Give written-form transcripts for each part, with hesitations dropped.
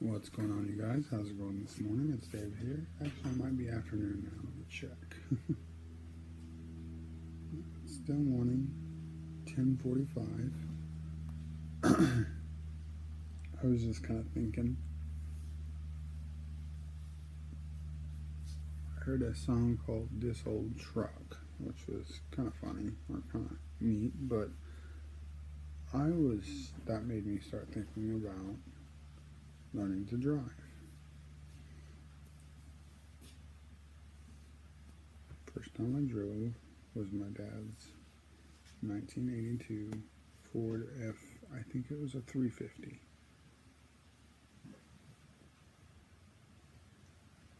What's going on, you guys? How's it going this morning? It's Dave here. Actually, it might be afternoon now. Let me check. Still morning, 10:45. I was just kind of thinking. I heard a song called "This Old Truck," which was kind of funny or kind of neat, but that made me start thinking about learning to drive. First time I drove was my dad's 1982 Ford F, I think it was a 350.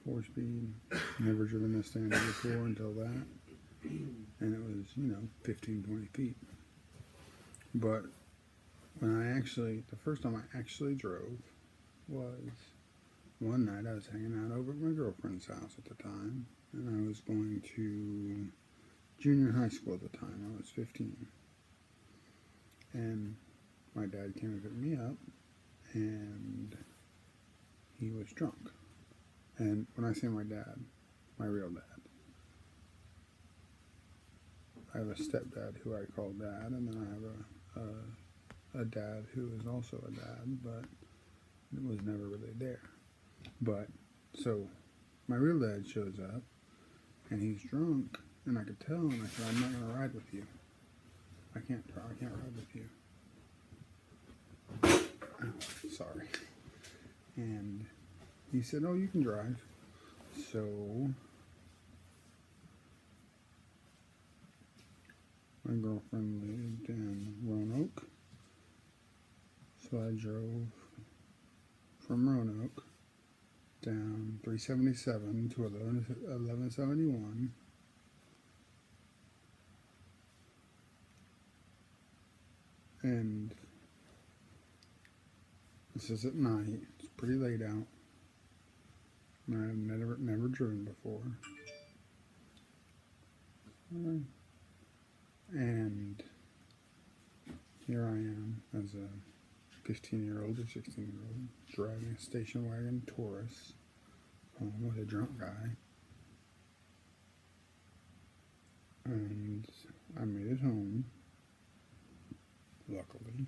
4-speed, never driven this thing before until that, and it was, 15, 20 feet. But the first time I actually drove was one night. I was hanging out over at my girlfriend's house at the time, and I was going to junior high school at the time. I was 15. And my dad came and picked me up, and he was drunk. And when I say my dad, my real dad. I have a stepdad who I call dad, and then I have a dad who is also a dad, but it was never really there. But, so, my real dad shows up, and he's drunk, and I could tell, and I said, I'm not going to ride with you. I can't ride with you. Oh, sorry. And he said, oh, you can drive. So, my girlfriend lived in Roanoke. So I drove from Roanoke down 377 to 1171. And this is at night. It's pretty late out. I've never driven before. And here I am as a 15-year-old or 16-year-old driving a station wagon Taurus home with a drunk guy. And I made it home, luckily.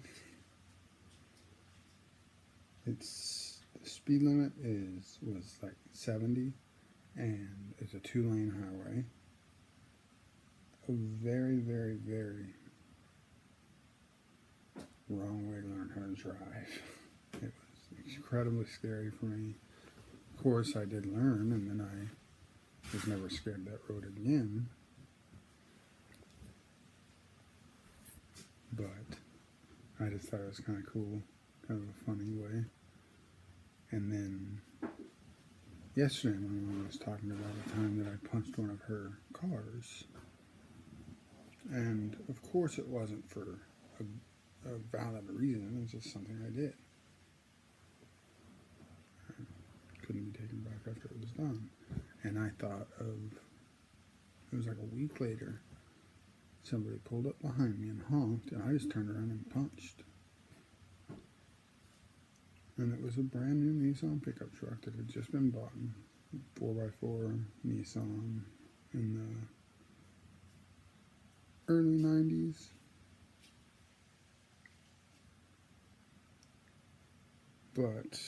The speed limit was like 70, and it's a 2-lane highway. A very, very, very wrong way to learn how to drive. It was incredibly scary for me. Of course, I did learn, and then I was never scared of that road again. But I just thought it was kind of cool, kind of a funny way. And then yesterday, my mom was talking about the time that I punched one of her cars. And of course, it wasn't for a valid reason. It was just something I did. I couldn't be taken back after it was done. And I thought it was like a week later, somebody pulled up behind me and honked, and I just turned around and punched. And it was a brand new Nissan pickup truck that had just been bought, 4x4 Nissan in the early 90s. But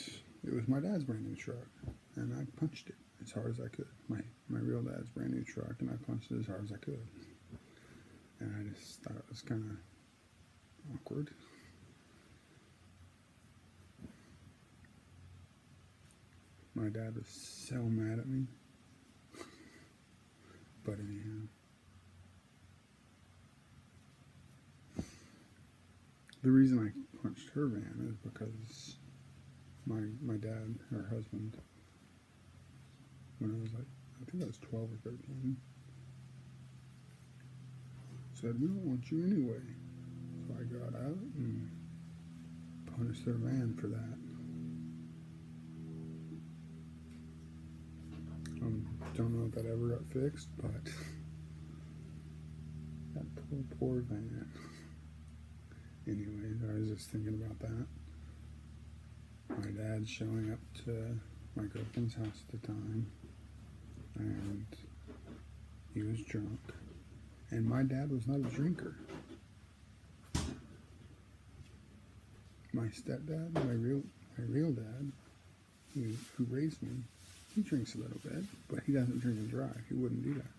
it was my dad's brand new truck, and I punched it as hard as I could. My real dad's brand new truck, and I punched it as hard as I could. And I just thought it was kind of awkward. My dad was so mad at me. But anyhow. The reason I punched her van is because my dad, her husband, when I was I think I was 12 or 13, said, we don't want you anyway. So I got out and punished their van for that. Don't know if that ever got fixed, but that poor van. Anyways, I was just thinking about that. my dad's showing up to my girlfriend's house at the time, and he was drunk, and my dad was not a drinker. My stepdad, my real dad, who raised me, he drinks a little bit, but he doesn't drink and drive. He wouldn't do that.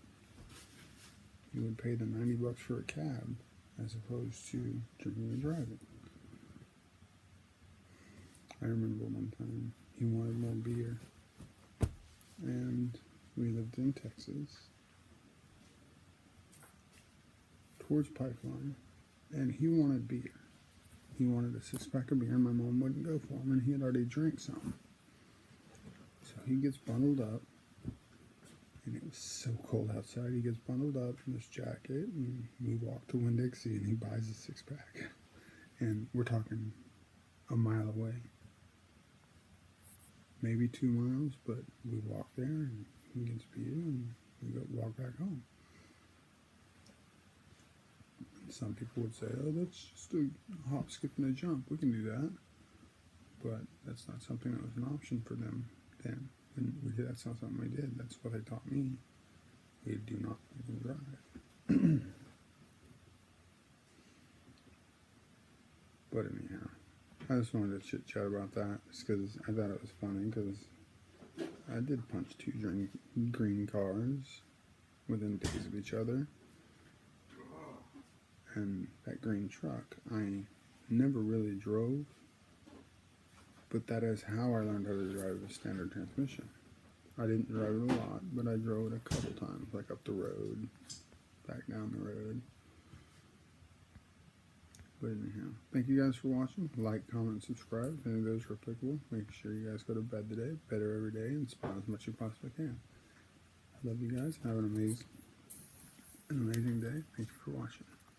He would pay the $90 for a cab as opposed to drinking and driving. I remember one time he wanted more beer, and we lived in Texas, towards Pipeline, and he wanted beer. He wanted a 6-pack of beer, and my mom wouldn't go for him, and he had already drank some. So he gets bundled up, and it was so cold outside. He gets bundled up in this jacket, and we walk to Winn-Dixie, and he buys a 6-pack. And we're talking a mile away. Maybe 2 miles, but we walk there, and he gets beer, and we walk back home. And some people would say, oh, that's just a hop, skip, and a jump. We can do that. But that's not something that was an option for them then. That's not something we did. That's what they taught me. We do not drive. But anyhow, I just wanted to chit chat about that just because I thought it was funny, because I did punch 2 green cars within days of each other. And that green truck, I never really drove, but that is how I learned how to drive a standard transmission. I didn't drive it a lot, but I drove it a couple times, like up the road, back down the road. But anyhow, thank you guys for watching. Like, comment, subscribe if any of those are applicable. Make sure you guys go to bed today, better every day, and smile as much as you possibly can. I love you guys. Have an amazing day. Thank you for watching.